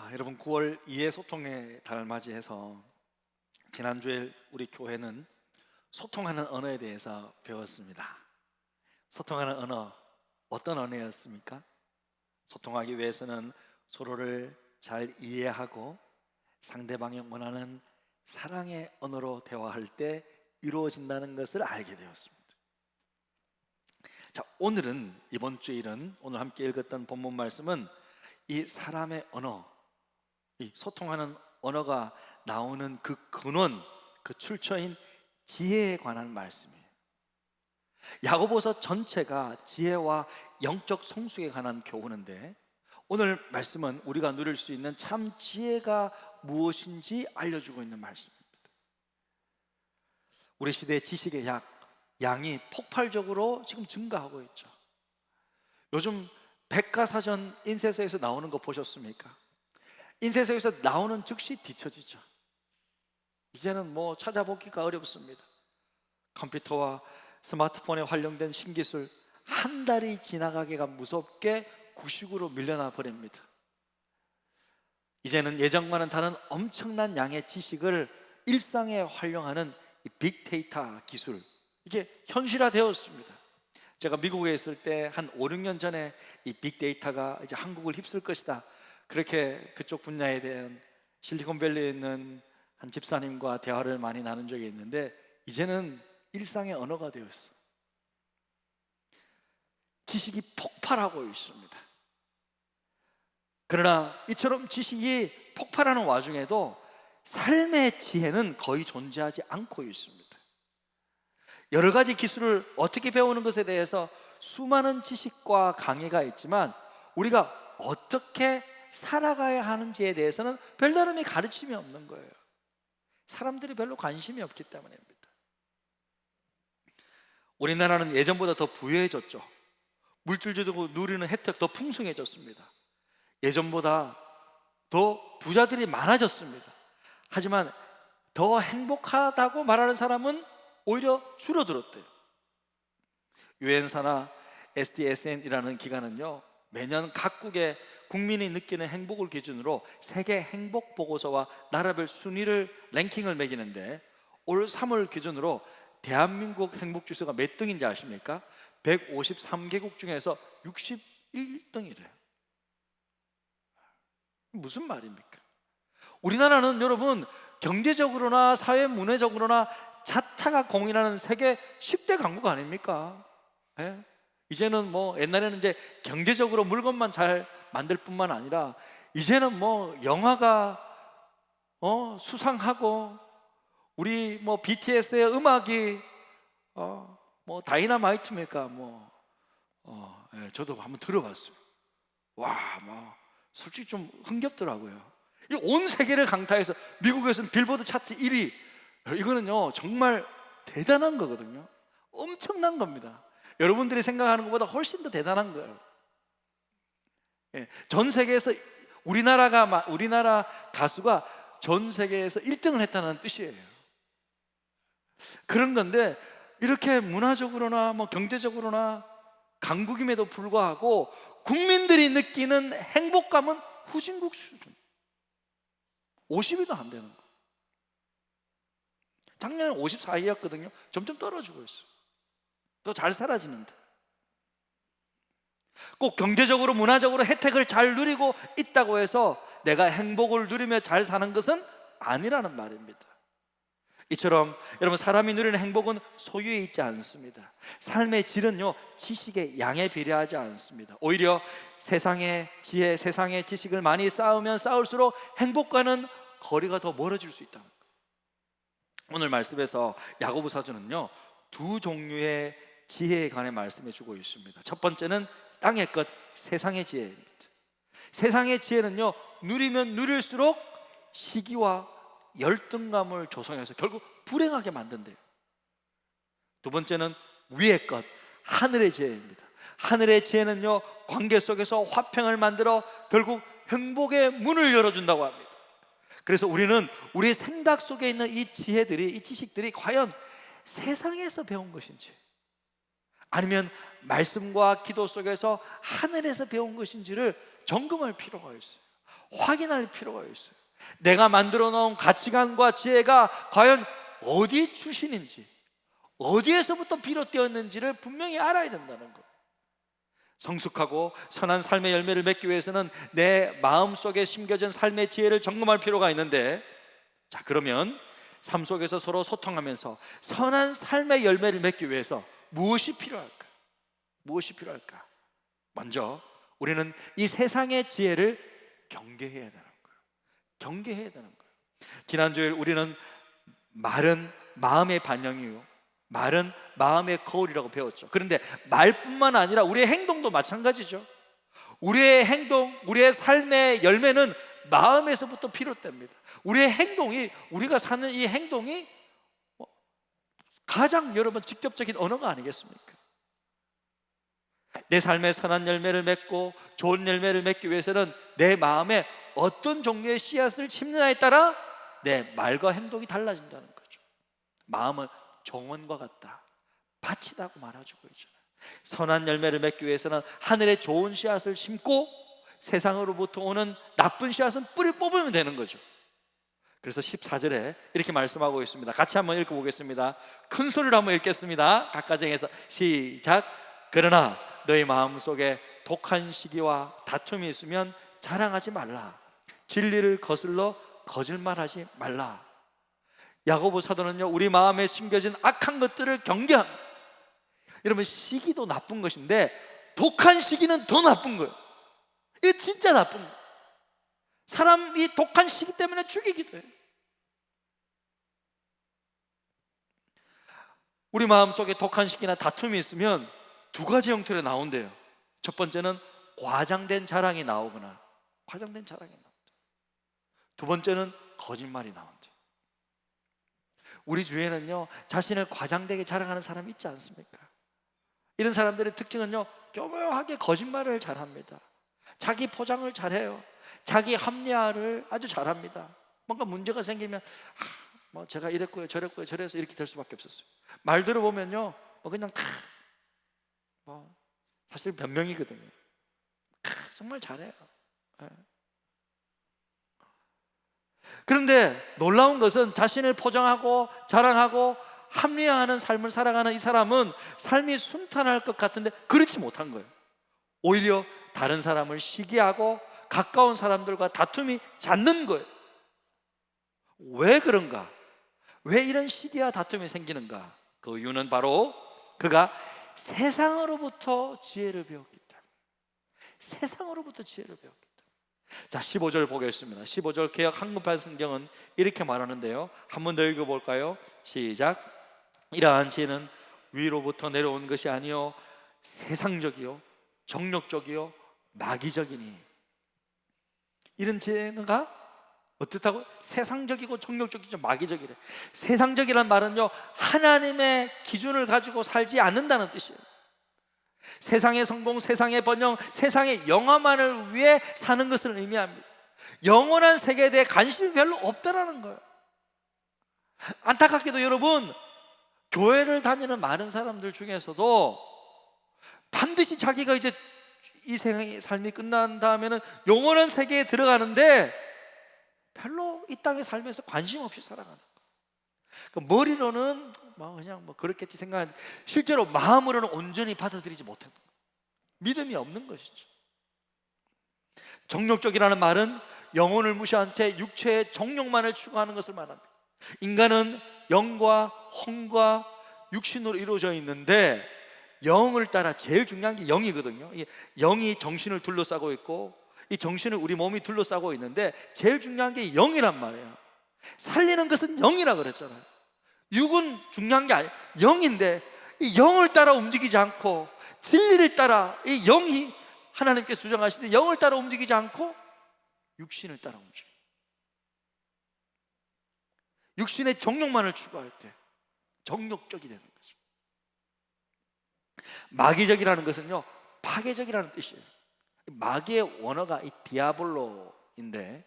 여러분 9월 2회 소통의 달을 맞이해서 지난주에 우리 교회는 소통하는 언어에 대해서 배웠습니다. 소통하는 언어, 어떤 언어였습니까? 소통하기 위해서는 서로를 잘 이해하고 상대방이 원하는 사랑의 언어로 대화할 때 이루어진다는 것을 알게 되었습니다. 자, 오늘은 이번 주일은 오늘 함께 읽었던 본문 말씀은 이 사람의 언어, 이 소통하는 언어가 나오는 그 근원, 그 출처인 지혜에 관한 말씀이에요. 야고보서 전체가 지혜와 영적 성숙에 관한 교훈인데, 오늘 말씀은 우리가 누릴 수 있는 참 지혜가 무엇인지 알려주고 있는 말씀입니다. 우리 시대의 지식의 양이 폭발적으로 지금 증가하고 있죠. 요즘 백과사전 인쇄소에서 나오는 거 보셨습니까? 인쇄소에서 나오는 즉시 뒤처지죠. 이제는 뭐 찾아보기가 어렵습니다. 컴퓨터와 스마트폰에 활용된 신기술, 한 달이 지나가기가 무섭게 구식으로 밀려나 버립니다. 이제는 예전과는 다른 엄청난 양의 지식을 일상에 활용하는 이 빅데이터 기술, 이게 현실화되었습니다. 제가 미국에 있을 때 한 5, 6년 전에 이 빅데이터가 이제 한국을 휩쓸 것이다, 그렇게 그쪽 분야에 대한 실리콘밸리에 있는 한 집사님과 대화를 많이 나눈 적이 있는데, 이제는 일상의 언어가 되었어. 지식이 폭발하고 있습니다. 그러나 이처럼 지식이 폭발하는 와중에도 삶의 지혜는 거의 존재하지 않고 있습니다. 여러 가지 기술을 어떻게 배우는 것에 대해서 수많은 지식과 강의가 있지만, 우리가 어떻게 살아가야 하는지에 대해서는 별다름의 가르침이 없는 거예요. 사람들이 별로 관심이 없기 때문입니다. 우리나라는 예전보다 더 부유해졌죠. 물질주고 누리는 혜택 더 풍성해졌습니다. 예전보다 더 부자들이 많아졌습니다. 하지만 더 행복하다고 말하는 사람은 오히려 줄어들었대요. 유엔사나 SDSN이라는 기관은요, 매년 각국의 국민이 느끼는 행복을 기준으로 세계 행복 보고서와 나라별 순위를 랭킹을 매기는데, 올 3월 기준으로 대한민국 행복 지수가 몇 등인지 아십니까? 153개국 중에서 61등이래요. 무슨 말입니까? 우리나라는 여러분 경제적으로나 사회 문화적으로나 자타가 공인하는 세계 10대 강국 아닙니까? 예? 이제는 뭐 옛날에는 이제 경제적으로 물건만 잘 만들 뿐만 아니라, 이제는 뭐 영화가 수상하고, 우리 뭐 BTS의 음악이 뭐 다이너마이트입니까? 예, 저도 한번 들어봤어요. 와, 뭐 솔직히 좀 흥겹더라고요. 이 온 세계를 강타해서 미국에서는 빌보드 차트 1위, 이거는요 정말 대단한 거거든요. 엄청난 겁니다. 여러분들이 생각하는 것보다 훨씬 더 대단한 거예요. 예, 전 세계에서 우리나라 가수가 전 세계에서 1등을 했다는 뜻이에요. 그런 건데, 이렇게 문화적으로나 뭐 경제적으로나 강국임에도 불구하고 국민들이 느끼는 행복감은 후진국 수준, 50위도 안 되는 거. 작년에 54위였거든요. 점점 떨어지고 있어요. 더 잘 살아지는데, 꼭 경제적으로 문화적으로 혜택을 잘 누리고 있다고 해서 내가 행복을 누리며 잘 사는 것은 아니라는 말입니다. 이처럼 여러분, 사람이 누리는 행복은 소유에 있지 않습니다. 삶의 질은요 지식의 양에 비례하지 않습니다. 오히려 세상의 지혜, 세상의 지식을 많이 쌓으면 쌓을수록 행복과는 거리가 더 멀어질 수 있다. 오늘 말씀에서 야고보 사도는요 두 종류의 지혜에 관해 말씀해 주고 있습니다. 첫 번째는 땅의 것, 세상의 지혜입니다. 세상의 지혜는요 누리면 누릴수록 시기와 열등감을 조성해서 결국 불행하게 만든대요. 두 번째는 위의 것, 하늘의 지혜입니다. 하늘의 지혜는요 관계 속에서 화평을 만들어 결국 행복의 문을 열어준다고 합니다. 그래서 우리는 우리 생각 속에 있는 이 지혜들이, 이 지식들이 과연 세상에서 배운 것인지, 아니면 말씀과 기도 속에서 하늘에서 배운 것인지를 점검할 필요가 있어요. 확인할 필요가 있어요. 내가 만들어 놓은 가치관과 지혜가 과연 어디 출신인지, 어디에서부터 비롯되었는지를 분명히 알아야 된다는 것. 성숙하고 선한 삶의 열매를 맺기 위해서는 내 마음속에 심겨진 삶의 지혜를 점검할 필요가 있는데, 자, 그러면 삶 속에서 서로 소통하면서 선한 삶의 열매를 맺기 위해서 무엇이 필요할까? 무엇이 필요할까? 먼저 우리는 이 세상의 지혜를 경계해야 되는 거예요. 경계해야 되는 거예요. 지난주에 우리는 말은 마음의 반영이요, 말은 마음의 거울이라고 배웠죠. 그런데 말뿐만 아니라 우리의 행동도 마찬가지죠. 우리의 행동, 우리의 삶의 열매는 마음에서부터 비롯됩니다. 우리의 행동이, 우리가 사는 이 행동이 가장 여러분 직접적인 언어가 아니겠습니까? 내 삶의 선한 열매를 맺고 좋은 열매를 맺기 위해서는 내 마음에 어떤 종류의 씨앗을 심느냐에 따라 내 말과 행동이 달라진다는 거죠. 마음은 정원과 같다, 밭이라고 말해주고 있잖아요. 선한 열매를 맺기 위해서는 하늘에 좋은 씨앗을 심고 세상으로부터 오는 나쁜 씨앗은 뿌리 뽑으면 되는 거죠. 그래서 14절에 이렇게 말씀하고 있습니다. 같이 한번 읽어보겠습니다. 큰 소리로 한번 읽겠습니다. 각 가정에서 시작. 그러나 너희 마음속에 독한 시기와 다툼이 있으면 자랑하지 말라. 진리를 거슬러 거짓말하지 말라. 야고보 사도는요, 우리 마음에 심겨진 악한 것들을 경계합니다. 여러분, 시기도 나쁜 것인데 독한 시기는 더 나쁜 거예요. 이게 진짜 나쁜 거예요. 사람이 독한 시기 때문에 죽이기도 해요. 우리 마음속에 독한 시기나 다툼이 있으면 두 가지 형태로 나온대요. 첫 번째는 과장된 자랑이 나오거나, 과장된 자랑이 나온다. 두 번째는 거짓말이 나온다. 우리 주위에는요, 자신을 과장되게 자랑하는 사람이 있지 않습니까? 이런 사람들의 특징은요, 교묘하게 거짓말을 잘합니다. 자기 포장을 잘해요. 자기 합리화를 아주 잘합니다. 뭔가 문제가 생기면 뭐 제가 이랬고요, 저랬고요, 저래서 이렇게 될 수밖에 없었어요. 말 들어보면요, 뭐 그냥 다 뭐 사실 변명이거든요. 정말 잘해요. 네. 그런데 놀라운 것은 자신을 포장하고 자랑하고 합리화하는 삶을 살아가는 이 사람은 삶이 순탄할 것 같은데 그렇지 못한 거예요. 오히려 다른 사람을 시기하고 가까운 사람들과 다툼이 잦는 거예요. 왜 그런가? 왜 이런 시기와 다툼이 생기는가? 그 이유는 바로 그가 세상으로부터 지혜를 배웠기 때문에. 세상으로부터 지혜를 배웠기 때문에. 자, 15절 보겠습니다. 15절 개역 한글판 성경은 이렇게 말하는데요, 한 번 더 읽어볼까요? 시작. 이러한 지혜는 위로부터 내려온 것이 아니요 세상적이요 정욕적이요 마귀적이니. 이런 지혜가 어떻다고? 세상적이고 정욕적이죠, 마귀적이래. 세상적이란 말은요, 하나님의 기준을 가지고 살지 않는다는 뜻이에요. 세상의 성공, 세상의 번영, 세상의 영화만을 위해 사는 것을 의미합니다. 영원한 세계에 대해 관심이 별로 없다라는 거예요. 안타깝게도 여러분, 교회를 다니는 많은 사람들 중에서도 반드시 자기가 이제 이 세상의 삶이 끝난 다음에는 영원한 세계에 들어가는데 별로 이 땅에 살면서 관심 없이 살아가는 거예요. 머리로는 뭐 그냥 뭐 그렇겠지 생각하는데 실제로 마음으로는 온전히 받아들이지 못하는 거예요. 믿음이 없는 것이죠. 정욕적이라는 말은 영혼을 무시한 채 육체의 정욕만을 추구하는 것을 말합니다. 인간은 영과 혼과 육신으로 이루어져 있는데 영을 따라 제일 중요한 게 영이거든요. 영이 정신을 둘러싸고 있고 이 정신을 우리 몸이 둘러싸고 있는데 제일 중요한 게 영이란 말이에요. 살리는 것은 영이라 그랬잖아요. 육은 중요한 게 아니에요. 영인데 이 영을 따라 움직이지 않고 진리를 따라, 이 영이 하나님께서 주장하시는 영을 따라 움직이지 않고 육신을 따라 움직여요. 육신의 정욕만을 추구할 때 정욕적이 되는 거죠. 마귀적이라는 것은요, 파괴적이라는 뜻이에요. 마귀의 원어가 이 디아볼로인데,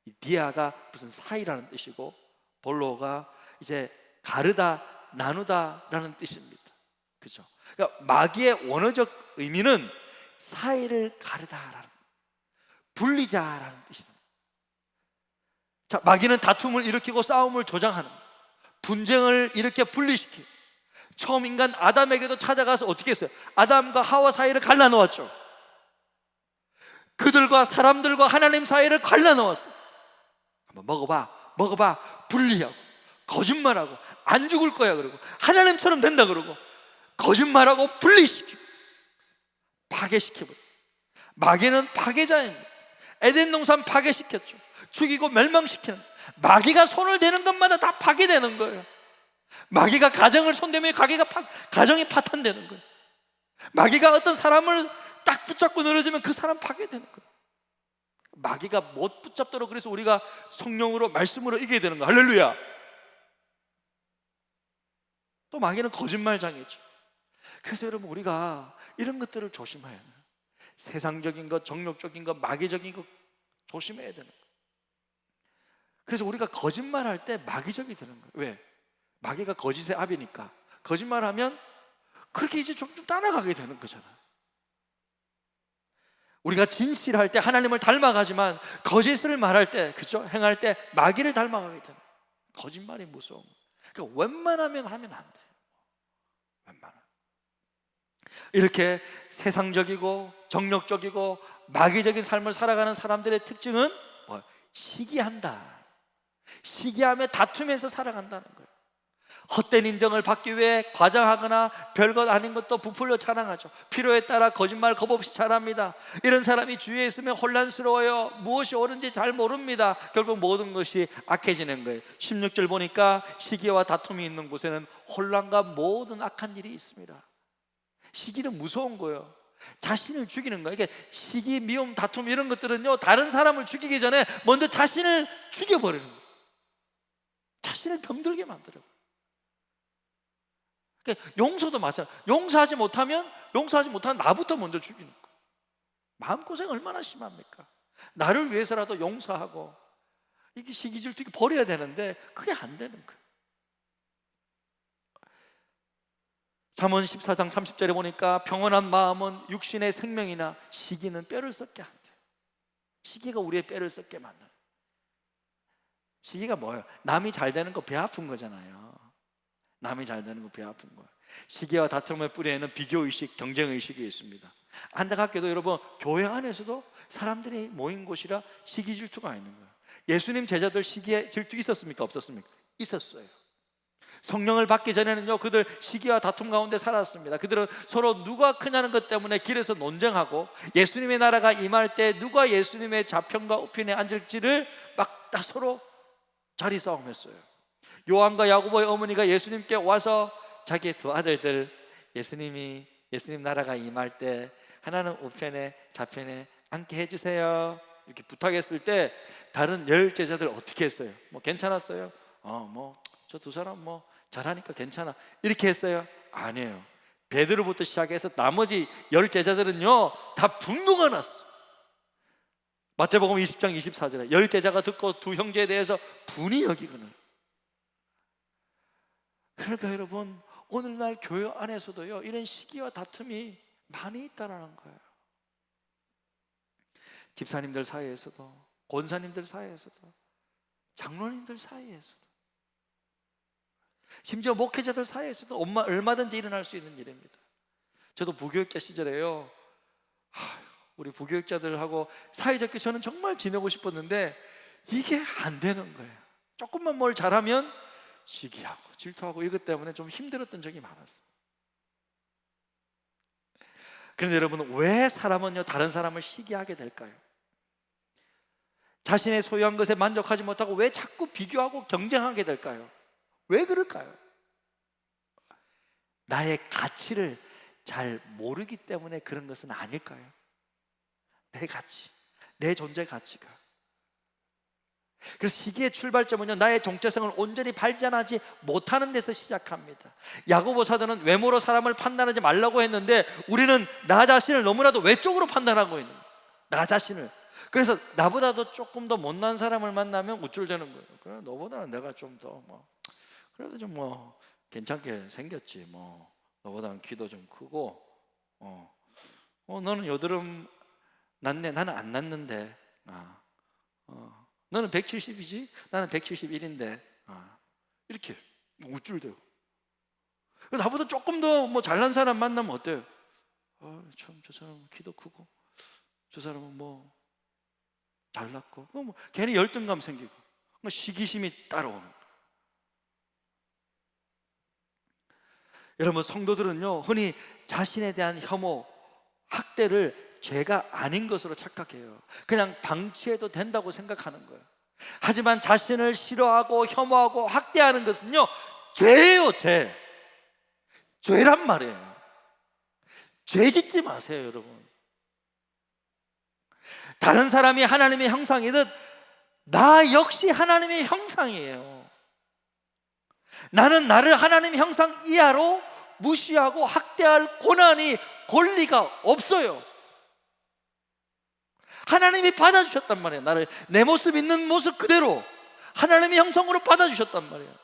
이 디아가 무슨 사이라는 뜻이고 볼로가 이제 가르다, 나누다라는 뜻입니다. 그죠? 그러니까 마귀의 원어적 의미는 사이를 가르다라는, 분리자라는 뜻입니다. 자, 마귀는 다툼을 일으키고 싸움을 조장하는 거예요. 분쟁을 일으켜 분리시키고, 처음 인간 아담에게도 찾아가서 어떻게 했어요? 아담과 하와 사이를 갈라놓았죠. 그들과 사람들과 하나님 사이를 갈라놓았어요. 한번 먹어봐 분리하고, 거짓말하고, 안 죽을 거야 그러고, 하나님처럼 된다 그러고, 거짓말하고 분리시키고 파괴시켜버려. 마귀는 파괴자입니다. 에덴 동산 파괴시켰죠. 죽이고 멸망시키는, 마귀가 손을 대는 것마다 다 파괴되는 거예요. 마귀가 가정을 손대면 가정이 파탄되는 거예요. 마귀가 어떤 사람을 딱 붙잡고 늘어지면 그 사람 파괴되는 거예요. 마귀가 못 붙잡도록, 그래서 우리가 성령으로 말씀으로 이겨야 되는 거예요. 할렐루야. 또 마귀는 거짓말장애죠. 그래서 여러분, 우리가 이런 것들을 조심해야 해요. 세상적인 것, 정욕적인 것, 마귀적인 것 조심해야 되는 거예요. 그래서 우리가 거짓말할 때 마귀적이 되는 거예요. 왜? 마귀가 거짓의 압이니까 거짓말하면 그렇게 이제 좀 따라가게 되는 거잖아요. 우리가 진실할 때 하나님을 닮아가지만 거짓을 말할 때, 그죠? 행할 때 마귀를 닮아가게 되는 거예요. 거짓말이 무서운 거예요. 그러니까 웬만하면 하면 안 돼요. 웬만하면. 이렇게 세상적이고 정욕적이고 마귀적인 삶을 살아가는 사람들의 특징은 뭐? 시기한다. 시기하며 다투면서 살아간다는 거예요. 헛된 인정을 받기 위해 과장하거나 별것 아닌 것도 부풀려 자랑하죠. 필요에 따라 거짓말 겁없이 잘합니다. 이런 사람이 주위에 있으면 혼란스러워요. 무엇이 옳은지 잘 모릅니다. 결국 모든 것이 악해지는 거예요. 16절 보니까 시기와 다툼이 있는 곳에는 혼란과 모든 악한 일이 있습니다. 시기는 무서운 거예요. 자신을 죽이는 거예요. 이게 시기, 미움, 다툼 이런 것들은요, 다른 사람을 죽이기 전에 먼저 자신을 죽여버리는 거예요. 자신을 병들게 만들어요. 그러니까 용서도 마찬가지예요. 용서하지 못하면 나부터 먼저 죽이는 거예요. 마음고생 얼마나 심합니까? 나를 위해서라도 용서하고, 이게 시기 질투 버려야 되는데 그게 안 되는 거예요. 잠언 14장 30절에 보니까 평온한 마음은 육신의 생명이나 시기는 뼈를 썩게 한대. 시기가 우리의 뼈를 썩게 만드는. 시기가 뭐예요? 남이 잘 되는 거 배 아픈 거잖아요. 남이 잘 되는 거 배 아픈 거예요. 시기와 다툼의 뿌리에는 비교의식, 경쟁의식이 있습니다. 안타깝게도 여러분, 교회 안에서도 사람들이 모인 곳이라 시기 질투가 있는 거예요. 예수님 제자들 시기에 질투 있었습니까? 없었습니까? 있었어요. 성령을 받기 전에는요, 그들 시기와 다툼 가운데 살았습니다. 그들은 서로 누가 크냐는 것 때문에 길에서 논쟁하고, 예수님의 나라가 임할 때 누가 예수님의 좌편과 우편에 앉을지를 막 다 서로 자리 싸움했어요. 요한과 야고보의 어머니가 예수님께 와서 자기의 두 아들들, 예수님 나라가 임할 때 하나는 우편에 좌편에 앉게 해주세요, 이렇게 부탁했을 때 다른 10 제자들 어떻게 했어요? 뭐 괜찮았어요? 저 두 사람 잘하니까 괜찮아, 이렇게 했어요? 아니에요. 베드로부터 시작해서 나머지 10 제자들은요 다 분노가 났어. 마태복음 20장 24절에 10 제자가 듣고 두 형제에 대해서 분이 여기거늘. 그러니까 여러분, 오늘날 교회 안에서도요 이런 시기와 다툼이 많이 있다는 거예요. 집사님들 사이에서도, 권사님들 사이에서도, 장로님들 사이에서도, 심지어 목회자들 사이에서도 얼마든지 일어날 수 있는 일입니다. 저도 부교육자 시절에요, 우리 부교육자들하고 사이좋게 저는 정말 지내고 싶었는데 이게 안 되는 거예요. 조금만 뭘 잘하면 시기하고 질투하고 이것 때문에 좀 힘들었던 적이 많았어요. 그런데 여러분, 왜 사람은요 다른 사람을 시기하게 될까요? 자신의 소유한 것에 만족하지 못하고 왜 자꾸 비교하고 경쟁하게 될까요? 왜 그럴까요? 나의 가치를 잘 모르기 때문에 그런 것은 아닐까요? 내 가치, 내 존재 가치가. 그래서 시기의 출발점은요 나의 정체성을 온전히 발견하지 못하는 데서 시작합니다. 야고보 사도는 외모로 사람을 판단하지 말라고 했는데 우리는 나 자신을 너무나도 외적으로 판단하고 있는 거예요. 나 자신을. 그래서 나보다도 조금 더 못난 사람을 만나면 우쭐대는 거예요. 그래, 너보다는 내가 좀 더 그래도 좀 괜찮게 생겼지, 너보다는 키도 좀 크고 너는 여드름 났네, 나는 안 났는데 너는 170이지? 나는 171인데. 이렇게 우쭐대고. 나보다 조금 더 뭐 잘난 사람 만나면 어때요? 참 저 사람은 키도 크고 저 사람은 뭐 잘났고 뭐 괜히 열등감 생기고 뭐 시기심이 따라오는 거예요. 여러분, 성도들은요 흔히 자신에 대한 혐오, 학대를 죄가 아닌 것으로 착각해요. 그냥 방치해도 된다고 생각하는 거예요. 하지만 자신을 싫어하고 혐오하고 학대하는 것은요 죄예요. 죄란 말이에요. 죄 짓지 마세요, 여러분. 다른 사람이 하나님의 형상이듯 나 역시 하나님의 형상이에요. 나는 나를 하나님의 형상 이하로 무시하고 학대할 권리가 없어요. 하나님이 받아주셨단 말이에요. 나를 내 모습 있는 모습 그대로 하나님의 형상으로 받아주셨단 말이에요.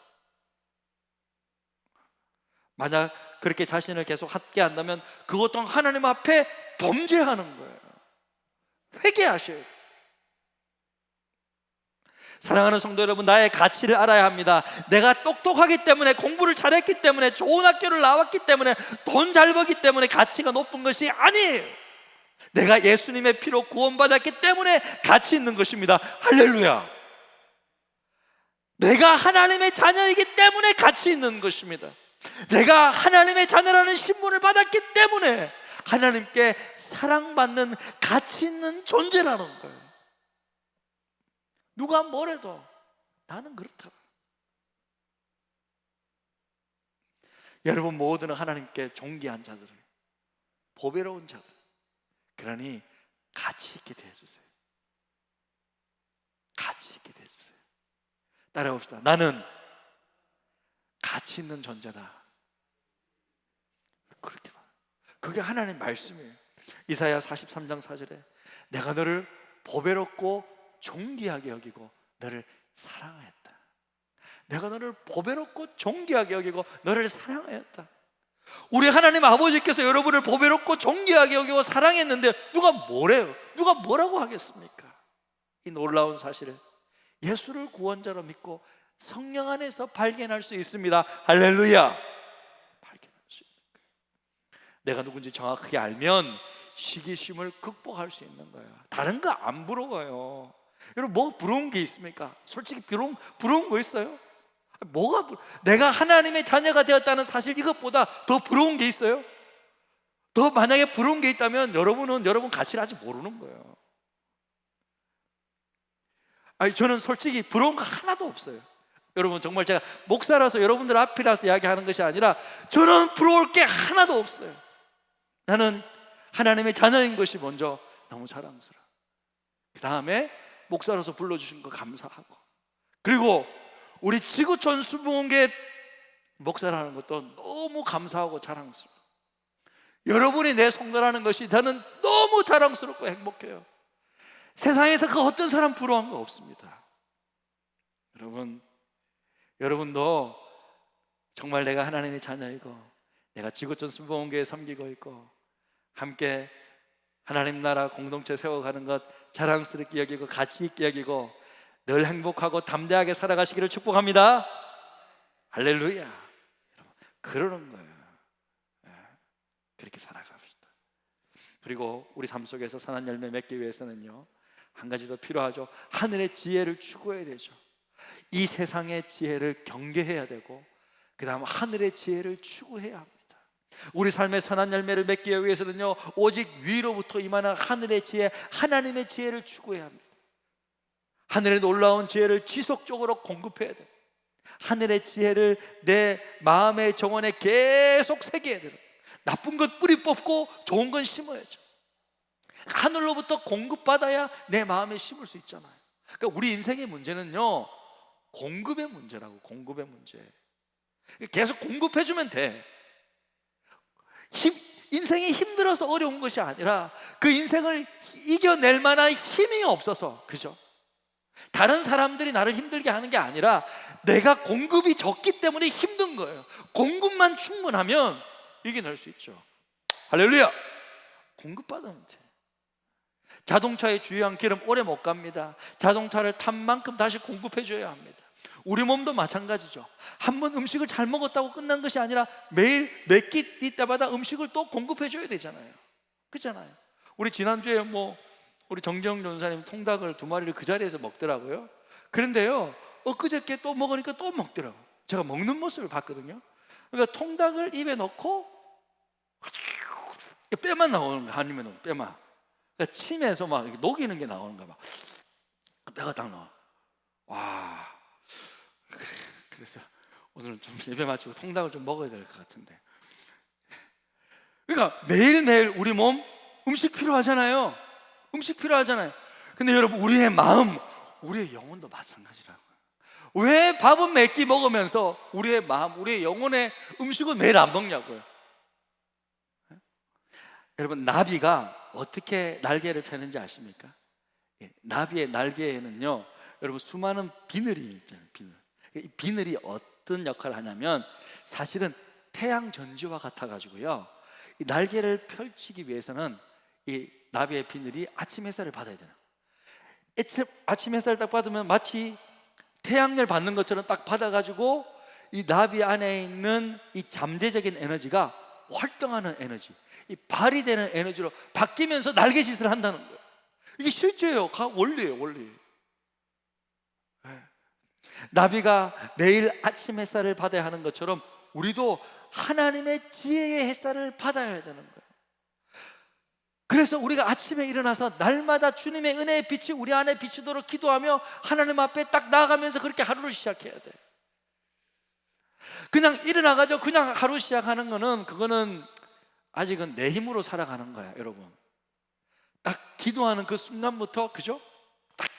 만약 그렇게 자신을 계속 학대한다면 그것 또한 하나님 앞에 범죄하는 거예요. 회개하셔야 돼요. 사랑하는 성도 여러분, 나의 가치를 알아야 합니다. 내가 똑똑하기 때문에, 공부를 잘했기 때문에, 좋은 학교를 나왔기 때문에, 돈 잘 벌기 때문에 가치가 높은 것이 아니에요. 내가 예수님의 피로 구원받았기 때문에 가치 있는 것입니다. 할렐루야. 내가 하나님의 자녀이기 때문에 가치 있는 것입니다. 내가 하나님의 자녀라는 신분을 받았기 때문에 하나님께 사랑받는 가치 있는 존재라는 거예요. 누가 뭐래도 나는 그렇다. 여러분 모두는 하나님께 존귀한 자들, 보배로운 자들, 그러니 가치 있게 대해주세요. 가치 있게 대해주세요. 따라봅시다. 나는 가치 있는 존재다. 그렇게 봐. 그게 하나님의 말씀이에요. 이사야 43장 4절에 내가 너를 보배롭고 존귀하게 여기고 너를 사랑하였다. 내가 너를 보배롭고 존귀하게 여기고 너를 사랑하였다. 우리 하나님 아버지께서 여러분을 보배롭고 존귀하게 여기고 사랑했는데 누가 뭐래요? 누가 뭐라고 하겠습니까? 이 놀라운 사실을 예수를 구원자로 믿고 성령 안에서 발견할 수 있습니다. 할렐루야. 발견할 수 있는 거예요. 내가 누군지 정확하게 알면 시기심을 극복할 수 있는 거예요. 다른 거 안 부러워요. 여러분 뭐 부러운 게 있습니까? 솔직히 부러운 거 있어요? 내가 하나님의 자녀가 되었다는 사실, 이것보다 더 부러운 게 있어요? 더 만약에 부러운 게 있다면 여러분은 여러분 가치를 아직 모르는 거예요. 저는 솔직히 부러운 거 하나도 없어요. 여러분 정말 제가 목사라서 여러분들 앞이라서 이야기하는 것이 아니라 저는 부러울 게 하나도 없어요. 나는 하나님의 자녀인 것이 먼저 너무 자랑스러워. 그 다음에 목사로서 불러주신 거 감사하고, 그리고 우리 지구촌 수봉원교회 목사라는 것도 너무 감사하고 자랑스러워. 여러분이 내 성도라는 것이 저는 너무 자랑스럽고 행복해요. 세상에서 그 어떤 사람 부러워한 거 없습니다. 여러분도 정말 내가 하나님의 자녀이고 내가 지구촌 수봉원교회 섬기고 있고 함께 하나님 나라 공동체 세워가는 것 자랑스럽게 여기고 가치 있게 여기고 늘 행복하고 담대하게 살아가시기를 축복합니다. 할렐루야. 여러분, 그러는 거예요. 그렇게 살아갑시다. 그리고 우리 삶 속에서 선한 열매 맺기 위해서는요 한 가지 더 필요하죠. 하늘의 지혜를 추구해야 되죠. 이 세상의 지혜를 경계해야 되고 그 다음 하늘의 지혜를 추구해야 합니다. 우리 삶의 선한 열매를 맺기 위해서는요 오직 위로부터 임하는 하늘의 지혜, 하나님의 지혜를 추구해야 합니다. 하늘의 놀라운 지혜를 지속적으로 공급해야 돼요. 하늘의 지혜를 내 마음의 정원에 계속 새겨야 돼요. 나쁜 것 뿌리 뽑고 좋은 건 심어야죠. 하늘로부터 공급받아야 내 마음에 심을 수 있잖아요. 그러니까 우리 인생의 문제는요 공급의 문제라고. 공급의 문제. 계속 공급해주면 돼. 인생이 힘들어서 어려운 것이 아니라 그 인생을 이겨낼 만한 힘이 없어서, 그죠? 다른 사람들이 나를 힘들게 하는 게 아니라 내가 공급이 적기 때문에 힘든 거예요. 공급만 충분하면 이겨낼 수 있죠. 할렐루야. 공급받으면 돼. 자동차에 주유한 기름 오래 못 갑니다. 자동차를 탄 만큼 다시 공급해 줘야 합니다. 우리 몸도 마찬가지죠. 한 번 음식을 잘 먹었다고 끝난 것이 아니라 매일 몇 끼 때마다 음식을 또 공급해 줘야 되잖아요. 그렇잖아요. 우리 지난주에 우리 정경 전사님 통닭을 2마리를 그 자리에서 먹더라고요. 그런데요, 엊그저께 또 먹으니까 또 먹더라고요. 제가 먹는 모습을 봤거든요. 그러니까 통닭을 입에 넣고 뼈만 나오는 거야. 한 입에 넣으면 뼈만. 그러니까 침에서 막 이렇게 녹이는 게 나오는 거야. 막 뼈가 딱 나와. 와. 그래서 오늘은 좀 예배 마치고 통닭을 좀 먹어야 될 것 같은데. 그러니까 매일매일 우리 몸 음식 필요하잖아요. 음식 필요하잖아요. 근데 여러분, 우리의 마음, 우리의 영혼도 마찬가지라고요. 왜 밥은 몇 끼 먹으면서 우리의 마음, 우리의 영혼의 음식은 매일 안 먹냐고요. 여러분, 나비가 어떻게 날개를 펴는지 아십니까? 나비의 날개에는요, 여러분, 수많은 비늘이 있잖아요. 이 비늘이 어떤 역할을 하냐면 사실은 태양 전지와 같아가지고요, 이 날개를 펼치기 위해서는 이 나비의 비늘이 아침 햇살을 받아야 되나. 아침 햇살을 딱 받으면 마치 태양열 받는 것처럼 딱 받아가지고 이 나비 안에 있는 이 잠재적인 에너지가 활동하는 에너지, 이 발휘되는 에너지로 바뀌면서 날개짓을 한다는 거예요. 이게 실제예요. 원리예요, 원리. 나비가 매일 아침 햇살을 받아야 하는 것처럼 우리도 하나님의 지혜의 햇살을 받아야 되는 거예요. 그래서 우리가 아침에 일어나서 날마다 주님의 은혜의 빛이 우리 안에 비추도록 기도하며 하나님 앞에 딱 나아가면서 그렇게 하루를 시작해야 돼. 그냥 일어나가지고 그냥 하루 시작하는 거는, 그거는 아직은 내 힘으로 살아가는 거야. 여러분, 딱 기도하는 그 순간부터, 그죠? 딱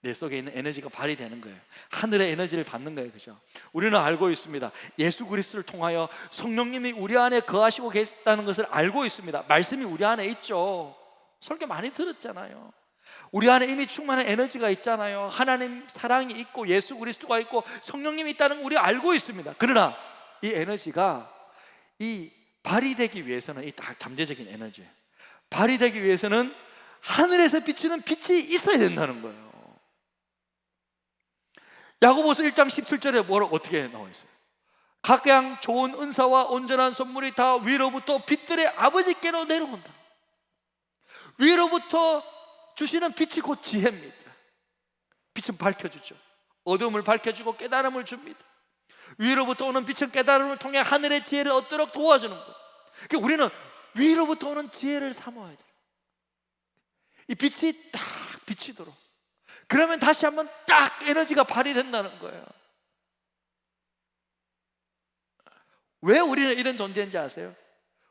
내 속에 있는 에너지가 발휘되는 거예요. 하늘의 에너지를 받는 거예요. 그죠? 우리는 알고 있습니다. 예수 그리스도를 통하여 성령님이 우리 안에 거하시고 계시다는 것을 알고 있습니다. 말씀이 우리 안에 있죠. 설교 많이 들었잖아요. 우리 안에 이미 충만한 에너지가 있잖아요. 하나님 사랑이 있고 예수 그리스도가 있고 성령님이 있다는 걸 우리가 알고 있습니다. 그러나 이 에너지가 이 발휘되기 위해서는, 이 딱 잠재적인 에너지 발휘되기 위해서는 하늘에서 비추는 빛이 있어야 된다는 거예요. 야고보서 1장 17절에 어떻게 나와 있어요? 각양 좋은 은사와 온전한 선물이 다 위로부터 빛들의 아버지께로 내려온다. 위로부터 주시는 빛이 곧 지혜입니다. 빛은 밝혀주죠. 어둠을 밝혀주고 깨달음을 줍니다. 위로부터 오는 빛은 깨달음을 통해 하늘의 지혜를 얻도록 도와주는 거예요. 그러니까 우리는 위로부터 오는 지혜를 삼아야 돼요. 이 빛이 딱 비치도록. 그러면 다시 한번 딱 에너지가 발휘된다는 거예요. 왜 우리는 이런 존재인지 아세요?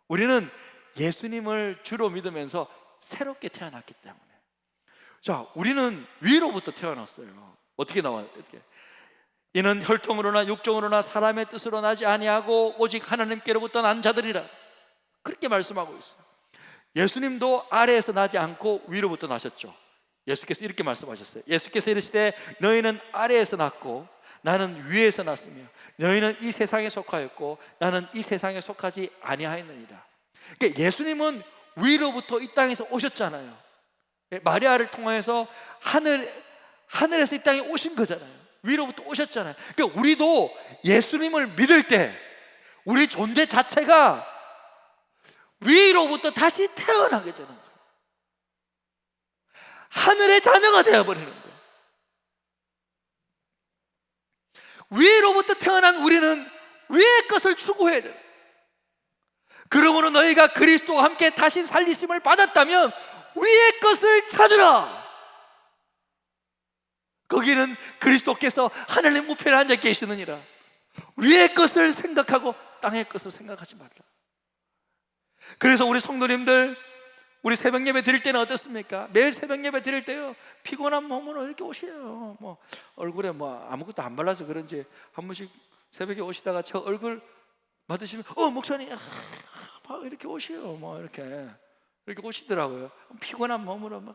우리는 예수님을 주로 믿으면서 새롭게 태어났기 때문에. 자, 우리는 위로부터 태어났어요. 어떻게 나와요? 이렇게. 이는 혈통으로나 육종으로나 사람의 뜻으로 나지 아니하고 오직 하나님께로부터 난 자들이라. 그렇게 말씀하고 있어요. 예수님도 아래에서 나지 않고 위로부터 나셨죠. 예수께서 이렇게 말씀하셨어요. 예수께서 이르시되 너희는 아래에서 났고 나는 위에서 났으며 너희는 이 세상에 속하였고 나는 이 세상에 속하지 아니하였느니라. 그러니까 예수님은 위로부터 이 땅에서 오셨잖아요. 마리아를 통해서 하늘에서 이 땅에 오신 거잖아요. 위로부터 오셨잖아요. 그러니까 우리도 예수님을 믿을 때 우리 존재 자체가 위로부터 다시 태어나게 되는 거예요. 하늘의 자녀가 되어버리는 거예요. 위로부터 태어난 우리는 위의 것을 추구해야 돼요. 그러므로 너희가 그리스도와 함께 다시 살리심을 받았다면 위의 것을 찾으라. 거기는 그리스도께서 하늘의 우편에 앉아 계시느니라. 위의 것을 생각하고 땅의 것을 생각하지 말라. 그래서 우리 성도님들, 우리 새벽 예배 드릴 때는 어떻습니까? 매일 새벽 예배 드릴 때요, 피곤한 몸으로 이렇게 오셔요. 얼굴에 아무것도 안 발라서 그런지 한 번씩 새벽에 오시다가 저 얼굴 받으시면 목사님 막 이렇게 오셔요. 이렇게 오시더라고요. 피곤한 몸으로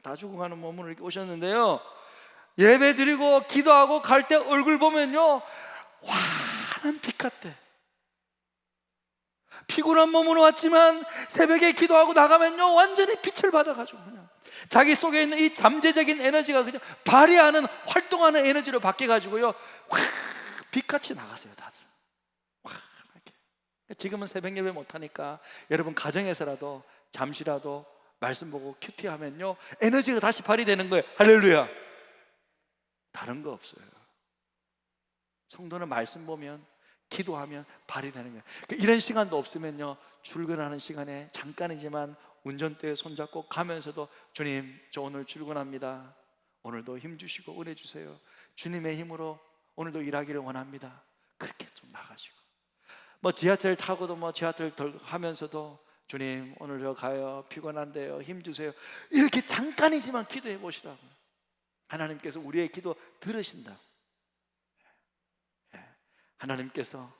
다 죽어가는 몸으로 이렇게 오셨는데요, 예배 드리고 기도하고 갈 때 얼굴 보면요, 환한 빛 같대. 피곤한 몸으로 왔지만 새벽에 기도하고 나가면요, 완전히 빛을 받아가지고 그냥 자기 속에 있는 이 잠재적인 에너지가 그냥 발휘하는, 활동하는 에너지로 바뀌어가지고요, 확 빛같이 나가세요 다들. 확 이렇게. 지금은 새벽 예배 못하니까 여러분 가정에서라도 잠시라도 말씀 보고 큐티하면요 에너지가 다시 발휘되는 거예요. 할렐루야. 다른 거 없어요. 성도는 말씀 보면, 기도하면 발휘되는 거예요. 이런 시간도 없으면요, 출근하는 시간에 잠깐이지만 운전대에 손잡고 가면서도 주님, 저 오늘 출근합니다. 오늘도 힘 주시고 은혜 주세요. 주님의 힘으로 오늘도 일하기를 원합니다. 그렇게 좀 나가시고, 뭐 지하철 타고도 뭐 지하철 하면서도 주님, 오늘 저 가요. 피곤한데요. 힘 주세요. 이렇게 잠깐이지만 기도해 보시라고. 하나님께서 우리의 기도 들으신다. 하나님께서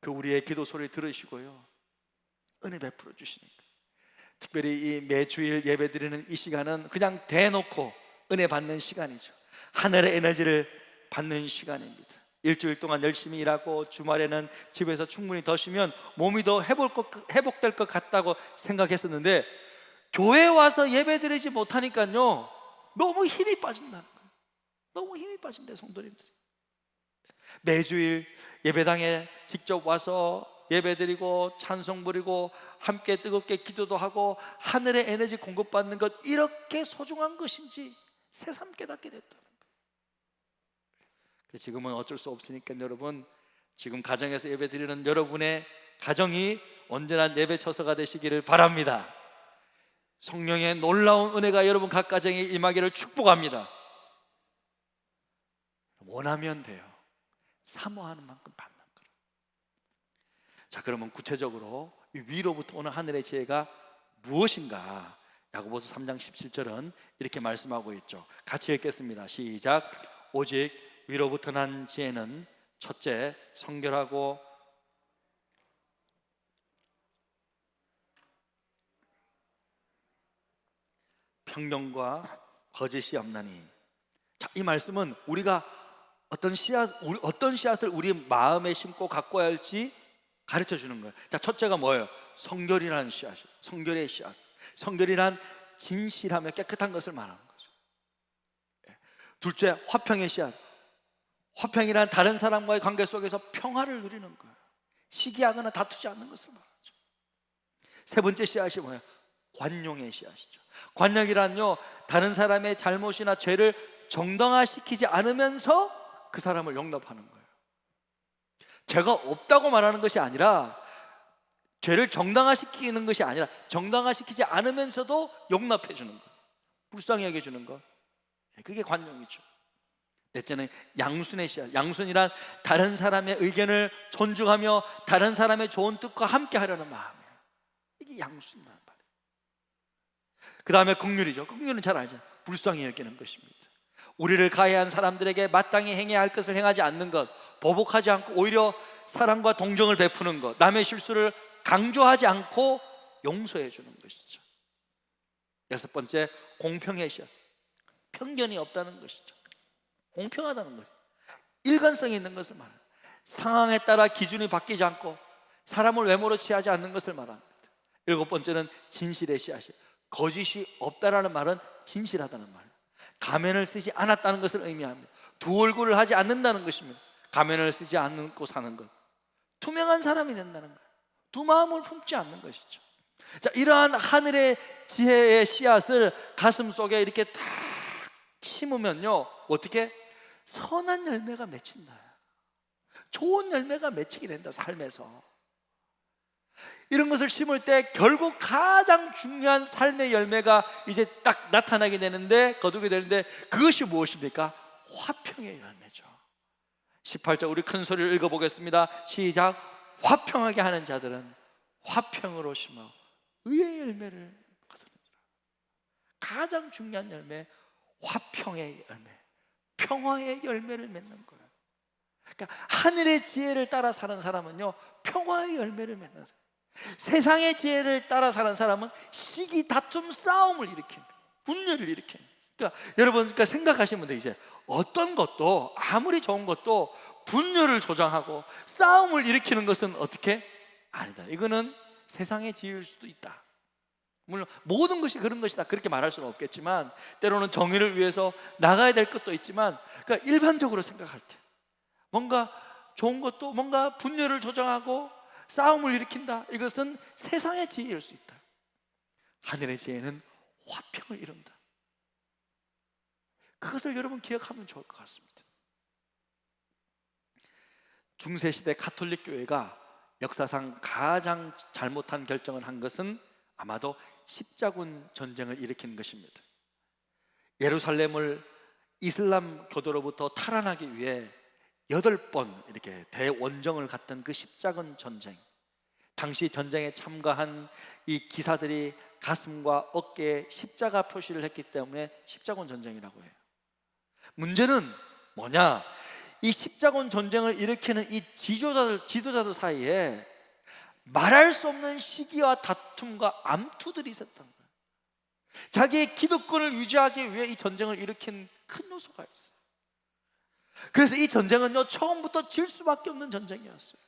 그 우리의 기도 소리를 들으시고요, 은혜 베풀어 주시니까. 특별히 이 매주일 예배 드리는 이 시간은 그냥 대놓고 은혜 받는 시간이죠. 하늘의 에너지를 받는 시간입니다. 일주일 동안 열심히 일하고 주말에는 집에서 충분히 더 쉬면 몸이 더 회복될 것 같다고 생각했었는데, 교회에 와서 예배 드리지 못하니까요 너무 힘이 빠진다는 거예요. 너무 힘이 빠진대 성도님들이. 매주일 예배당에 직접 와서 예배 드리고 찬송 부리고 함께 뜨겁게 기도도 하고 하늘의 에너지 공급받는 것, 이렇게 소중한 것인지 새삼 깨닫게 됐다는 거예요. 지금은 어쩔 수 없으니까 여러분, 지금 가정에서 예배 드리는 여러분의 가정이 온전한 예배 처소가 되시기를 바랍니다. 성령의 놀라운 은혜가 여러분 각 가정에 임하기를 축복합니다. 원하면 돼요. 사모하는 만큼 받는 거예요. 자, 그러면 구체적으로 이 위로부터 오는 하늘의 지혜가 무엇인가? 야고보서 3장 17절은 이렇게 말씀하고 있죠. 같이 읽겠습니다. 시작. 오직 위로부터 난 지혜는 첫째, 성결하고 평등과 거짓이 없나니. 자, 이 말씀은 우리가 어떤 씨앗을 우리 마음에 심고 가꿔야 할지 가르쳐 주는 거예요. 자, 첫째가 뭐예요? 성결이라는 씨앗이에요. 성결의 씨앗. 성결이란 진실하며 깨끗한 것을 말하는 거죠. 둘째, 화평의 씨앗. 화평이란 다른 사람과의 관계 속에서 평화를 누리는 거예요. 시기하거나 다투지 않는 것을 말하죠. 세 번째 씨앗이 뭐예요? 관용의 씨앗이죠. 관용이란요, 다른 사람의 잘못이나 죄를 정당화시키지 않으면서 그 사람을 용납하는 거예요. 죄가 없다고 말하는 것이 아니라, 죄를 정당화시키는 것이 아니라 정당화시키지 않으면서도 용납해 주는 것, 불쌍히 여겨 주는 것, 그게 관용이죠. 넷째는 양순의 씨앗. 양순이란 다른 사람의 의견을 존중하며 다른 사람의 좋은 뜻과 함께 하려는 마음이에요. 이게 양순이라는 말이에요. 그 다음에 긍휼이죠. 긍휼은 잘 알잖아요. 불쌍히 여기는 것입니다. 우리를 가해한 사람들에게 마땅히 행해야 할 것을 행하지 않는 것, 보복하지 않고 오히려 사랑과 동정을 베푸는 것, 남의 실수를 강조하지 않고 용서해 주는 것이죠. 여섯 번째, 공평의 씨앗. 편견이 없다는 것이죠. 공평하다는 것, 일관성이 있는 것을 말합니다. 상황에 따라 기준이 바뀌지 않고 사람을 외모로 취하지 않는 것을 말합니다. 일곱 번째는 진실의 씨앗이. 거짓이 없다라는 말은 진실하다는 말, 가면을 쓰지 않았다는 것을 의미합니다. 두 얼굴을 하지 않는다는 것입니다. 가면을 쓰지 않고 사는 것, 투명한 사람이 된다는 것, 두 마음을 품지 않는 것이죠. 자, 이러한 하늘의 지혜의 씨앗을 가슴 속에 이렇게 딱 심으면요, 어떻게? 선한 열매가 맺힌다. 좋은 열매가 맺히게 된다. 삶에서 이런 것을 심을 때 결국 가장 중요한 삶의 열매가 이제 딱 나타나게 되는데, 거두게 되는데, 그것이 무엇입니까? 화평의 열매죠. 18절 우리 큰 소리를 읽어보겠습니다. 시작. 화평하게 하는 자들은 화평으로 심어 의의 열매를 거두느니라. 가장 중요한 열매, 화평의 열매, 평화의 열매를 맺는 거예요. 그러니까 하늘의 지혜를 따라 사는 사람은요, 평화의 열매를 맺는 사람. 세상의 지혜를 따라 사는 사람은 시기, 다툼, 싸움을 일으키는, 분열을 일으키는. 그러니까 여러분, 생각하시면 돼요. 이제 어떤 것도, 아무리 좋은 것도 분열을 조장하고 싸움을 일으키는 것은 어떻게? 아니다. 이거는 세상의 지혜일 수도 있다. 물론 모든 것이 그런 것이다 그렇게 말할 수는 없겠지만, 때로는 정의를 위해서 나가야 될 것도 있지만, 그러니까 일반적으로 생각할 때 뭔가 좋은 것도 뭔가 분열을 조장하고 싸움을 일으킨다, 이것은 세상의 지혜일 수 있다. 하늘의 지혜는 화평을 이룬다. 그것을 여러분 기억하면 좋을 것 같습니다. 중세시대 가톨릭 교회가 역사상 가장 잘못한 결정을 한 것은 아마도 십자군 전쟁을 일으킨 것입니다. 예루살렘을 이슬람 교도로부터 탈환하기 위해 8번 이렇게 대원정을 갔던 그 십자군 전쟁, 당시 전쟁에 참가한 이 기사들이 가슴과 어깨에 십자가 표시를 했기 때문에 십자군 전쟁이라고 해요. 문제는 뭐냐? 이 십자군 전쟁을 일으키는 이 지도자들 사이에 말할 수 없는 시기와 다툼과 암투들이 있었던 거예요. 자기의 기득권을 유지하기 위해 이 전쟁을 일으킨 큰 요소가 있어요. 그래서 이 전쟁은요, 처음부터 질 수밖에 없는 전쟁이었어요.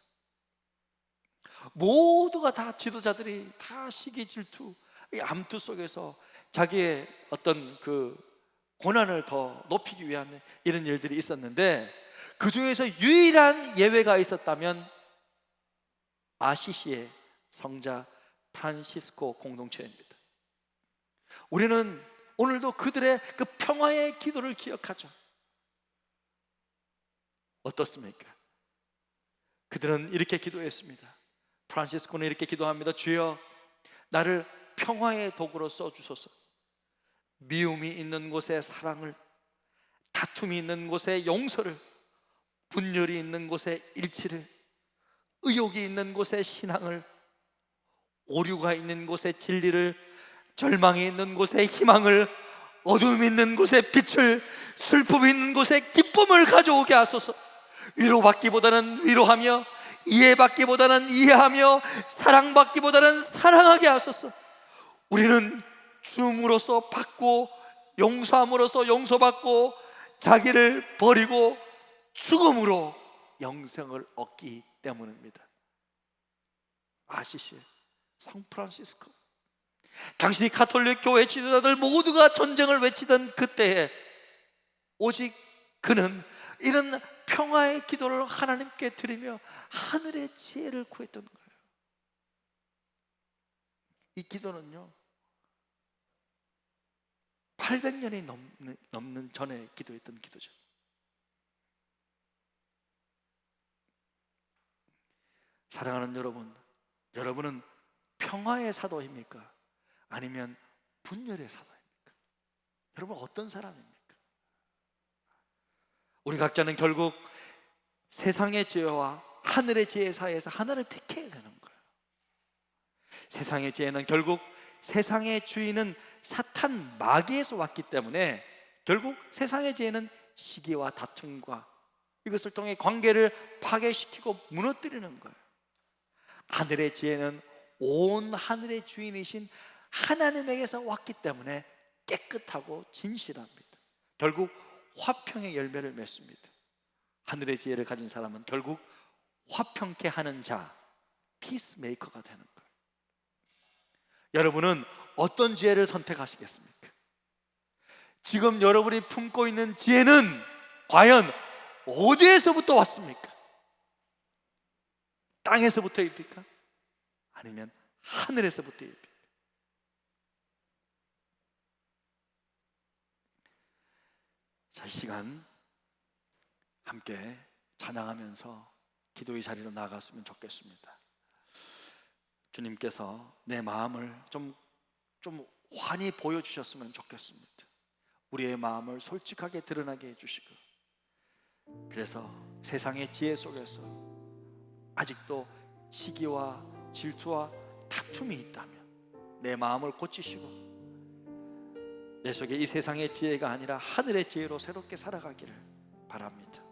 모두가 다, 지도자들이 다 시기, 질투, 이 암투 속에서 자기의 어떤 그 고난을 더 높이기 위한 이런 일들이 있었는데, 그 중에서 유일한 예외가 있었다면 아시시의 성자 프란시스코 공동체입니다. 우리는 오늘도 그들의 그 평화의 기도를 기억하죠. 어떻습니까? 그들은 이렇게 기도했습니다. 프란시스코는 이렇게 기도합니다. 주여, 나를 평화의 도구로 써주소서. 미움이 있는 곳에 사랑을, 다툼이 있는 곳에 용서를, 분열이 있는 곳에 일치를, 의욕이 있는 곳에 신앙을, 오류가 있는 곳에 진리를, 절망이 있는 곳에 희망을, 어둠이 있는 곳에 빛을, 슬픔이 있는 곳에 기쁨을 가져오게 하소서. 위로받기보다는 위로하며, 이해받기보다는 이해하며, 사랑받기보다는 사랑하게 하소서. 우리는 줌으로써 받고, 용서함으로써 용서받고, 자기를 버리고 죽음으로 영생을 얻기 때문입니다. 아시시 성 프란시스코, 당시 가톨릭 교회 지도자들 모두가 전쟁을 외치던 그때에 오직 그는 이런 평화의 기도를 하나님께 드리며 하늘의 지혜를 구했던 거예요. 이 기도는요, 800년이 넘는 전에 기도했던 기도죠. 사랑하는 여러분, 여러분은 평화의 사도입니까? 아니면 분열의 사도입니까? 여러분 어떤 사람입니까? 우리 각자는 결국 세상의 지혜와 하늘의 지혜 사이에서 하나를 택해야 되는 거예요. 세상의 지혜는 결국, 세상의 주인은 사탄 마귀에서 왔기 때문에 결국 세상의 지혜는 시기와 다툼과 이것을 통해 관계를 파괴시키고 무너뜨리는 거예요. 하늘의 지혜는 온 하늘의 주인이신 하나님에게서 왔기 때문에 깨끗하고 진실합니다. 결국 화평의 열매를 맺습니다. 하늘의 지혜를 가진 사람은 결국 화평케 하는 자, 피스메이커가 되는 거예요. 여러분은 어떤 지혜를 선택하시겠습니까? 지금 여러분이 품고 있는 지혜는 과연 어디에서부터 왔습니까? 땅에서부터입니까? 아니면 하늘에서부터입니까? 자, 이 시간 함께 찬양하면서 기도의 자리로 나아갔으면 좋겠습니다. 주님께서 내 마음을 좀 환히 보여주셨으면 좋겠습니다. 우리의 마음을 솔직하게 드러나게 해주시고, 그래서 세상의 지혜 속에서 아직도 시기와 질투와 다툼이 있다면 내 마음을 고치시고, 내 속에 이 세상의 지혜가 아니라 하늘의 지혜로 새롭게 살아가기를 바랍니다.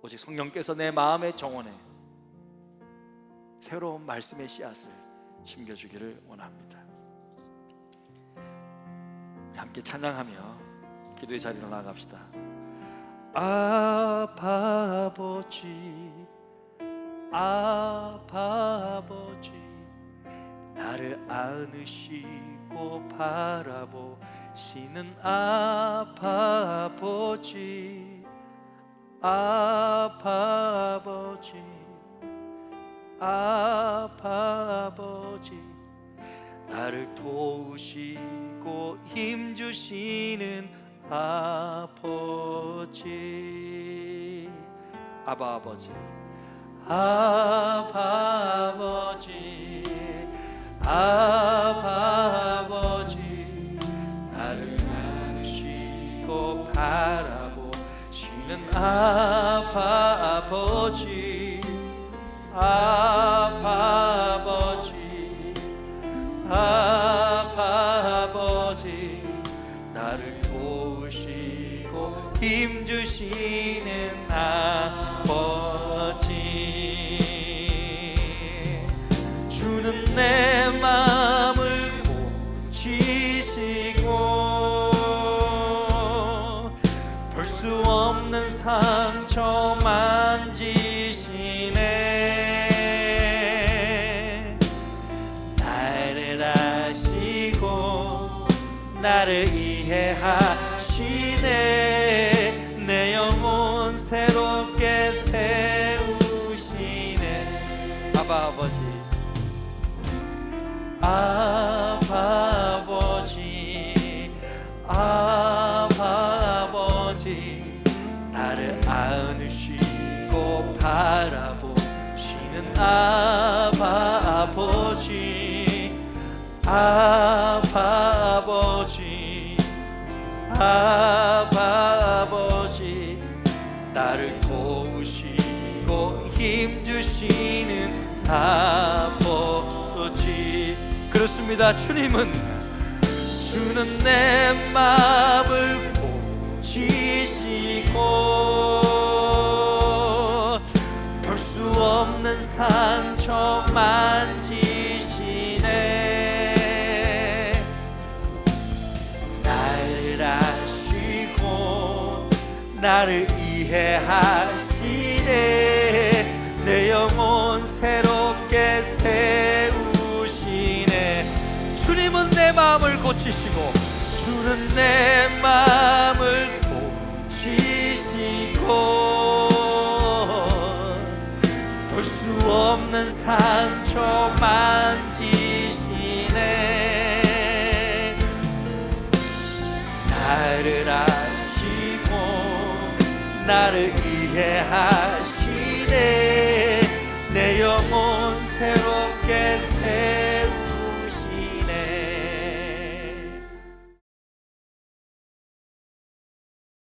오직 성령께서 내 마음의 정원에 새로운 말씀의 씨앗을 심겨주기를 원합니다. 함께 찬양하며 기도의 자리로 나아갑시다. 아빠 아버지, 아빠 아버지, 나를 안으시고 씻고 바라보시는 아빠 아버지, 아빠 아버지, 아빠 아버지, 나를 도우시고 힘주시는 아버지, 아빠 아버지, 아빠 아버지, 아빠 아버지, 나를 안으시고 바라보시는 아빠 아버지, 아빠 아버지, 아빠 아버지, 나를 도우시고 힘주시는 아버지. 주는 내 마음을 고치시고 볼 수 없는 상처 만지시네. 나를 아시고 나를 이해하시네. 내 영혼 새롭게 세우시네. 아빠 아버지, 아빠 아버지, 아빠 아버지, 나를 안으시고 바라보시는 아빠 아버지, 아빠 아버지, 아빠 아버지, 나를 도우시고 힘주시는 아버지. 그렇습니다. 주는 내 마음을 고치시고 볼 수 없는 상처 만지시네. 나를 아시고 나를 이해하시네. 내 영혼 새롭게 세우시네. 주님은 내 마음을 고치시고, 주는 내 마음을 고치시고 볼 수 없는 상처 만지시네. 나를 아시고 나를 이해하시네.